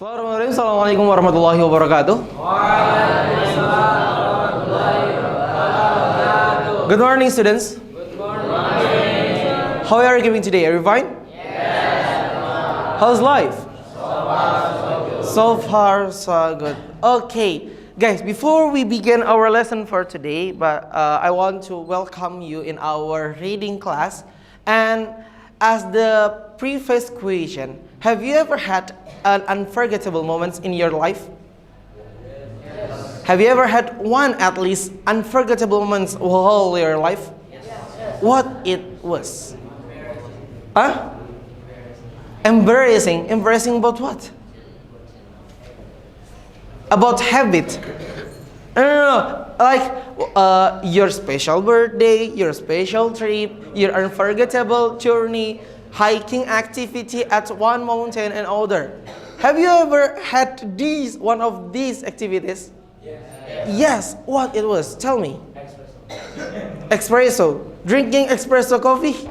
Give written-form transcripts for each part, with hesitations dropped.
Assalamualaikum warahmatullahi wabarakatuh. Good morning, students. Good morning. How are you doing today? Are you fine? Yes. How's life? So far, so good. So far, so good. Okay, guys, before we begin our lesson for today, I want to welcome you in our reading class. And as the previous question, have you ever had an unforgettable moments in your life? Yes. Have you ever had one at least unforgettable moments all your life? Yes. What it was? Huh? Embarrassing. Embarrassing about what? About habit. No. Like your special birthday, your special trip, your unforgettable journey, hiking activity at one mountain and other. Have you ever had one of these activities? Yes. What it was? Tell me. Espresso. Drinking espresso coffee.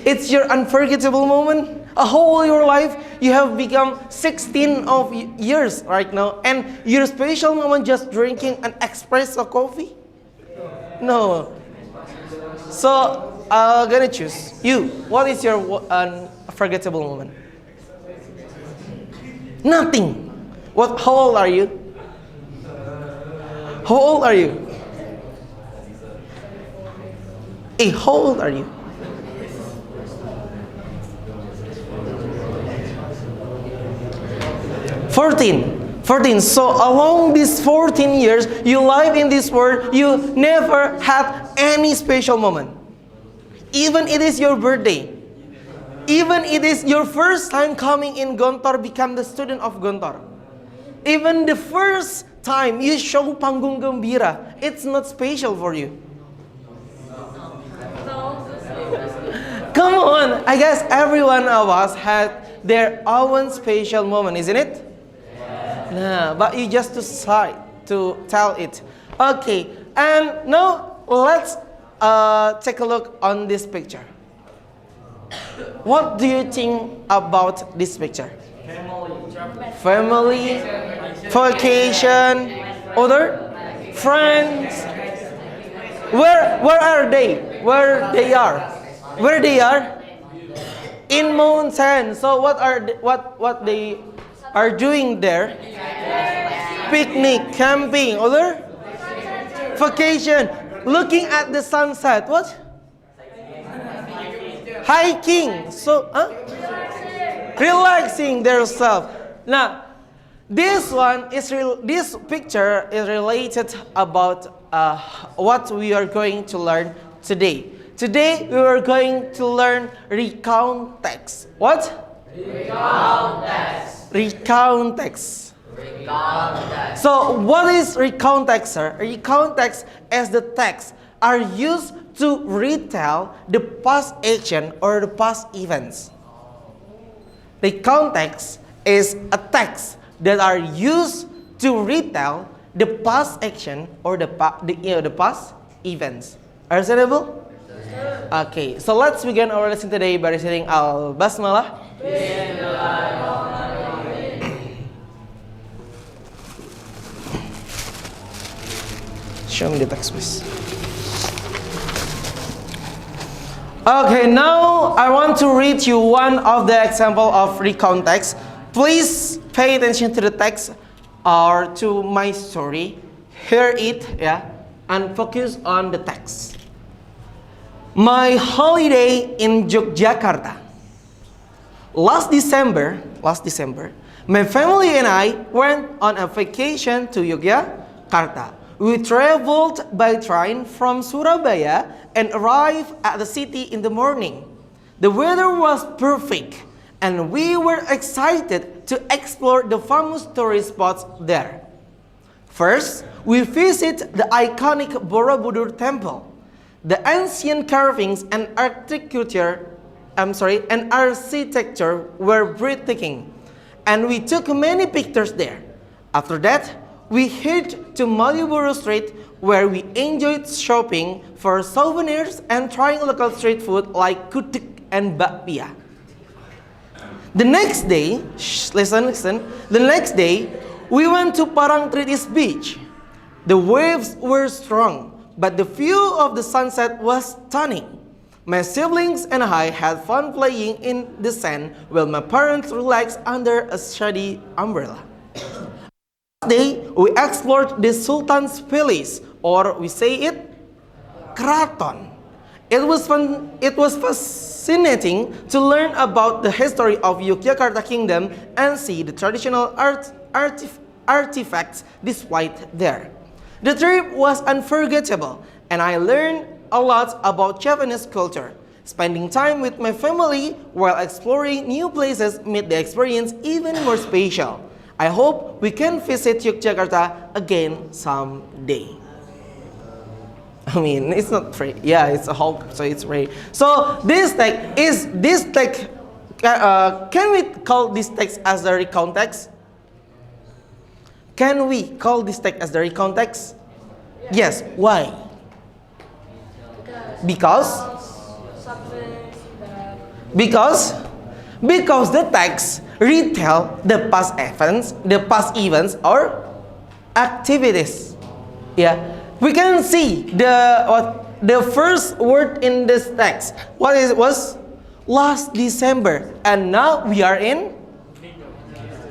It's your unforgettable moment. A whole your life, you have become 16 of years right now, and your special moment just drinking an espresso coffee? No. So I'm gonna choose you. What is your unforgettable moment? Nothing. What? How old are you? How old are you? Hey, how old are you? 14. So along these 14 years you live in this world, you never had any special moment. Even it is your birthday. Even it is your first time coming in Gontor, become the student of Gontor. Even the first time you show panggung gembira, it's not special for you. Come on, I guess every one of us had their own special moment, isn't it? Nah, but you just decide to tell it. Okay, and now let's take a look on this picture. What do you think about this picture? Family, vacation, other friends. Where are they? Where they are? Where they are? In mountain. So what they are doing there? Picnic, camping, other vacation, looking at the sunset. What? Hiking. So, relaxing themselves. Now, this picture is related about what we are going to learn today. Today we are going to learn recount text. What? Recount text. Recount text. Recount text. So what is recount text, sir? Recount text as the text are used to retell the past action or the past events. Recount text is a text that are used to retell the past action or the past events. Understandable? Okay, so let's begin our lesson today by reciting Al-Basmalah. Show me the text, please. Okay, now I want to read you one of the example of recount text. Please pay attention to the text or to my story. Hear it, and focus on the text. My holiday in Yogyakarta. Last December, my family and I went on a vacation to Yogyakarta. We traveled by train from Surabaya and arrived at the city in the morning. The weather was perfect and we were excited to explore the famous tourist spots there. First, we visit the iconic Borobudur temple. The ancient carvings and architecture were breathtaking, and we took many pictures there. After that, we head to Malioboro Street, where we enjoyed shopping for souvenirs and trying local street food like kutik and bakpia. The next day, listen. The next day, we went to Parangtritis Beach. The waves were strong, but the view of the sunset was stunning. My siblings and I had fun playing in the sand while my parents relaxed under a shady umbrella. Next day, we explored the Sultan's Palace, or we say it, Keraton. It was fascinating to learn about the history of Yogyakarta Kingdom and see the traditional artifacts displayed there. The trip was unforgettable, and I learned a lot about Japanese culture. Spending time with my family while exploring new places made the experience even more special. I hope we can visit Yogyakarta again someday. I mean, it's not free. Yeah, it's a whole, so it's free. So can we call this text as the recount text? Can we call this text as the recount text? Yes. Why? Because the text retell the past events or activities. Yeah. We can see the first word in this text. Was last December, and now we are in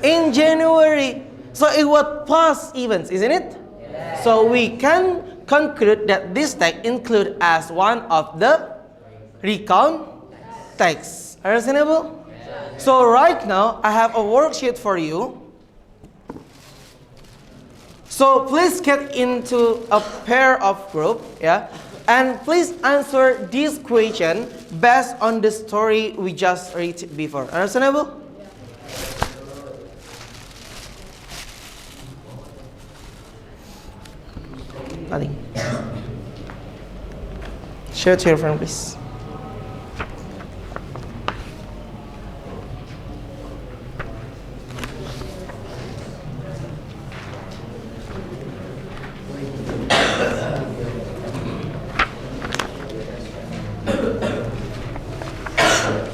January. So it was past events, isn't it? Yes. So we can conclude that this text include as one of the recount texts. Reasonable? Yes. So right now I have a worksheet for you. So please get into a pair of group, yeah, and please answer this question based on the story we just read before. Understandable? Nothing. Share to your friend, please.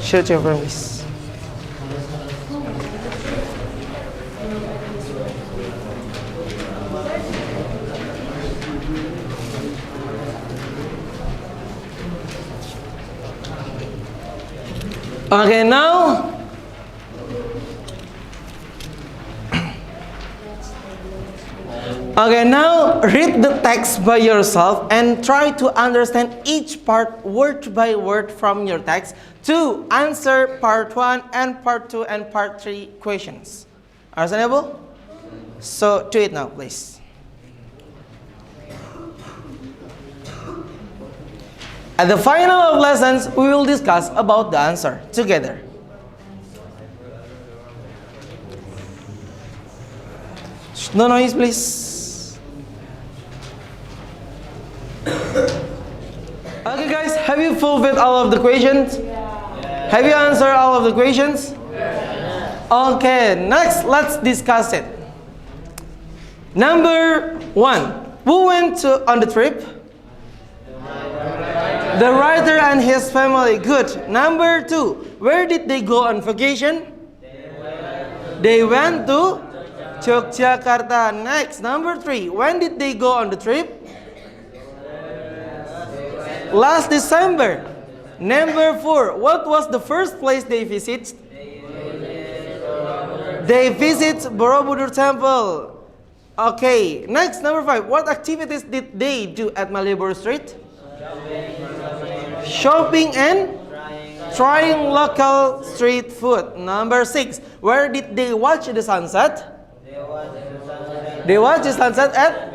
Share to your friend, please. Okay, now read the text by yourself and try to understand each part word by word from your text to answer part 1 and part 2 and part 3 questions. Understandable? So do it now, please. At the final of lessons, we will discuss about the answer together. No noise, please. Okay, guys, have you fulfilled all of the questions? Yeah. Have you answered all of the questions? Yeah. Okay, next, let's discuss it. Number 1, who went on the trip? The writer and his family. Good. Number 2, where did they go on vacation? They went to Yogyakarta. Next, number 3, when did they go on the trip? Last December. Number 4, what was the first place they visited? They visit Borobudur Temple. Okay, next, number 5, what activities did they do at Malioboro Street? Shopping and trying local street food. Number 6, where did they watch the sunset? They watched the sunset at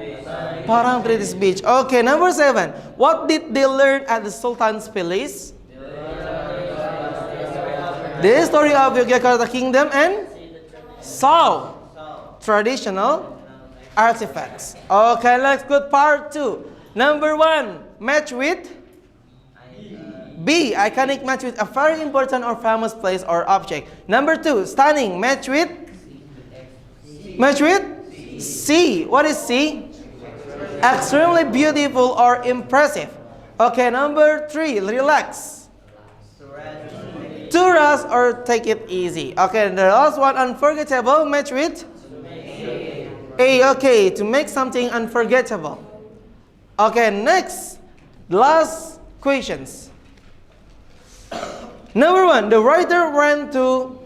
Parangtritis Beach. Okay, number 7, what did they learn at the Sultan's Palace? The history of Yogyakarta Kingdom and saw traditional artifacts. Okay, let's go to part 2. Number 1, match with B. Iconic, match with a very important or famous place or object. Number 2, stunning, match with C. What is C? Extremely beautiful or impressive. Okay, number 3, relax. To rush or take it easy. Okay, the last one, unforgettable, match with? A, okay, to make something unforgettable. Okay, next, last questions. Number one, the writer went to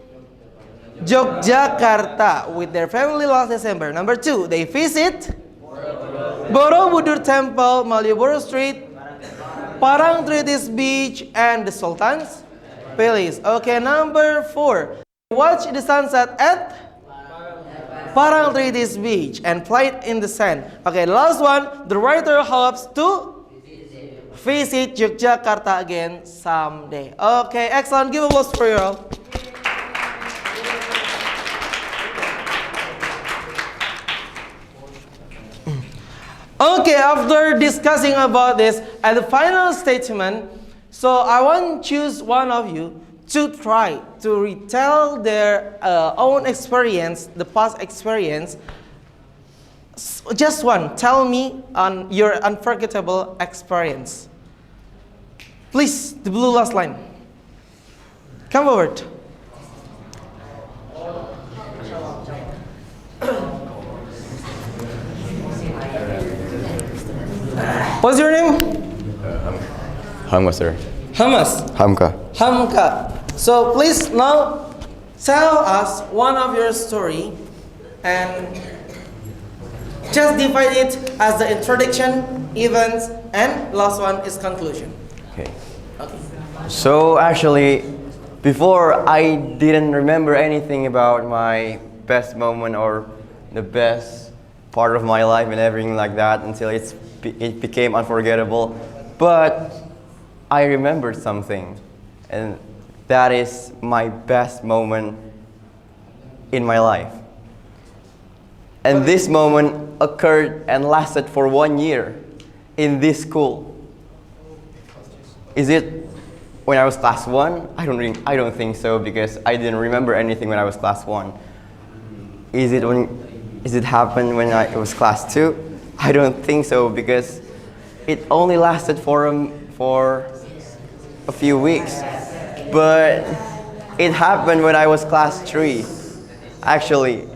Yogyakarta with their family last December. Number two, they visit Borobudur Temple, Malioboro Street, Parangtritis Beach, and the Sultan's Palace. Okay, number four, watch the sunset at Parangtritis Beach and played in the sand. Okay, last one, the writer hopes to visit Yogyakarta again someday. Okay, excellent. Give a applause for you all. Okay, after discussing about this, at the final statement, so I want to choose one of you to try to retell their own experience, the past experience. Just one, tell me on your unforgettable experience. Please, the blue last line. Come forward. What's your name? Hamka, sir. Hamas. Hamka. Hamka. So please now tell us one of your story and just divide it as the introduction, events, and last one is conclusion. Okay. Okay. So actually, before I didn't remember anything about my best moment or the best part of my life and everything like that until it became unforgettable. But I remembered something, and that is my best moment in my life. And this moment occurred and lasted for 1 year in this school. Is it when I was class 1? I don't think so, because I didn't remember anything when I was class 1. Is it happened when I was class 2? I don't think so, because it only lasted for a few weeks. But it happened when I was class 3, actually.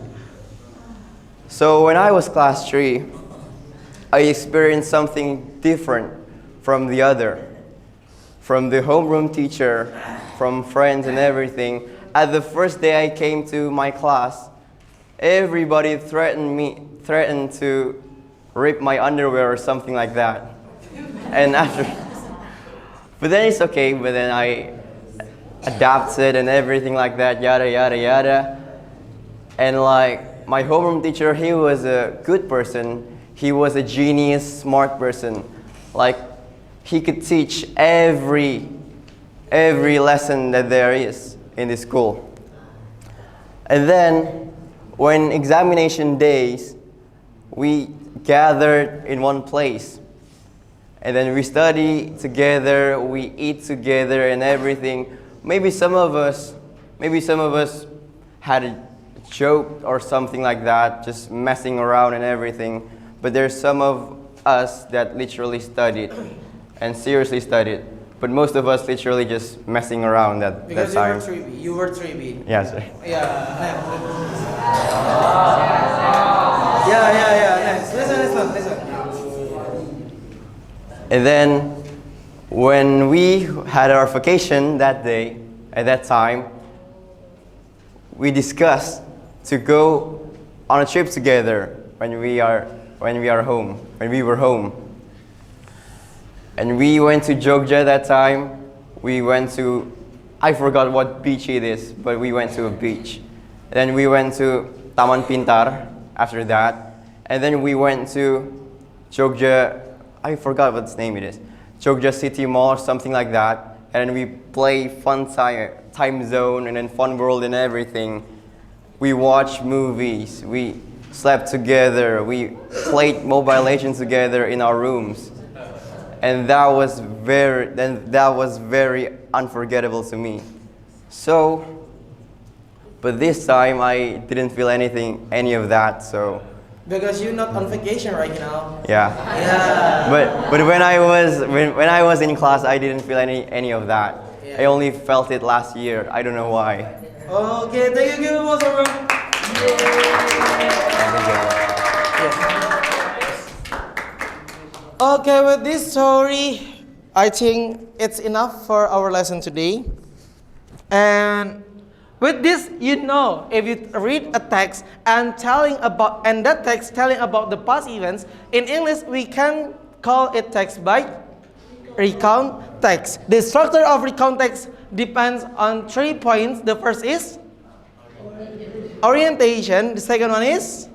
So when I was class 3, I experienced something different from the other. From the homeroom teacher, from friends and everything. At the first day I came to my class, everybody threatened to rip my underwear or something like that. And but then it's okay, but then I adapted and everything like that, yada, yada, yada. And like, my homeroom teacher, he was a good person. He was a genius, smart person. Like, he could teach every lesson that there is in the school. And then, when examination days, we gathered in one place. And then we study together, we eat together and everything. Maybe some of us had a joke or something like that, just messing around and everything. But there's some of us that literally studied and seriously studied. But most of us literally just messing around that time. Because you were 3B. Yes, sir. Yeah. Next. Listen. And then, when we had our vacation that day, at that time, we discussed to go on a trip together when we were home. And we went to Jogja that time. We went to, I forgot what beach it is, but we went to a beach. Then we went to Taman Pintar after that. And then we went to Jogja, I forgot what its name it is. Jogja City Mall or something like that. And then we play Fun Time Zone and then Fun World and everything. We watched movies. We slept together. We played Mobile Legends together in our rooms. And that was very unforgettable to me. So, but this time I didn't feel any of that. So. Because you're not on vacation right now. Yeah. But when I was in class, I didn't feel any of that. Yeah. I only felt it last year. I don't know why. Okay, thank you. Give us a round. Okay, with this story, I think it's enough for our lesson today. And with this, you know, if you read a text and that text telling about the past events, in English we can call it text by recount text. The structure of recount text depends on 3 points. The first is orientation. The second one is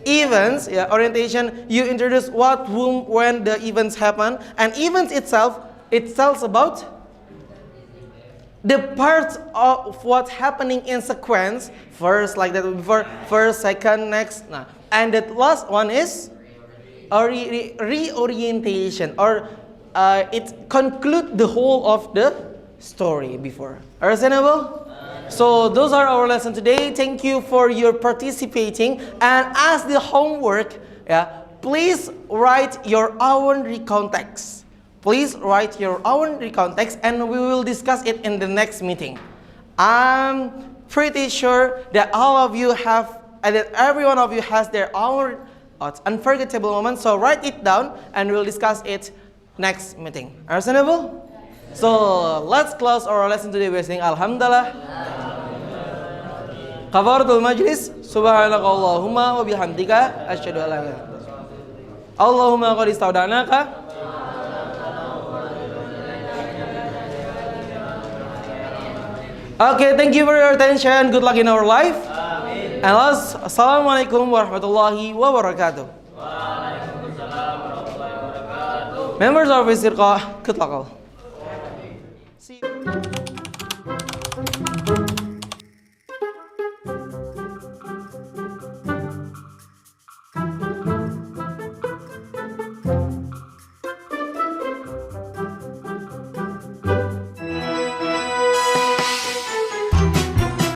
events. Yeah, orientation. You introduce what, whom, when the events happen, and events itself, it tells about the parts of what's happening in sequence. First, like that before, first, second, next. Nah. And the last one is reorientation, or it concludes the whole of the story before. Understandable? So those are our lesson today. Thank you for your participating. And as the homework, please write your own recount text. Please write your own recount text, and we will discuss it in the next meeting. I'm pretty sure that all of you have, that every one of you has their own unforgettable moments. So write it down, and we'll discuss it next meeting. Understandable? So let's close our lesson today by saying Alhamdulillah. Kafaratul majlis. Subhanakallahumma wa bihamdika asyhadu an la ilaha illa anta. Allahumma qad istaudanaka. Okay, thank you for your attention. Good luck in our life. And last, assalamualaikum warahmatullahi wabarakatuh. Members of Visirqa, good luck all. See you.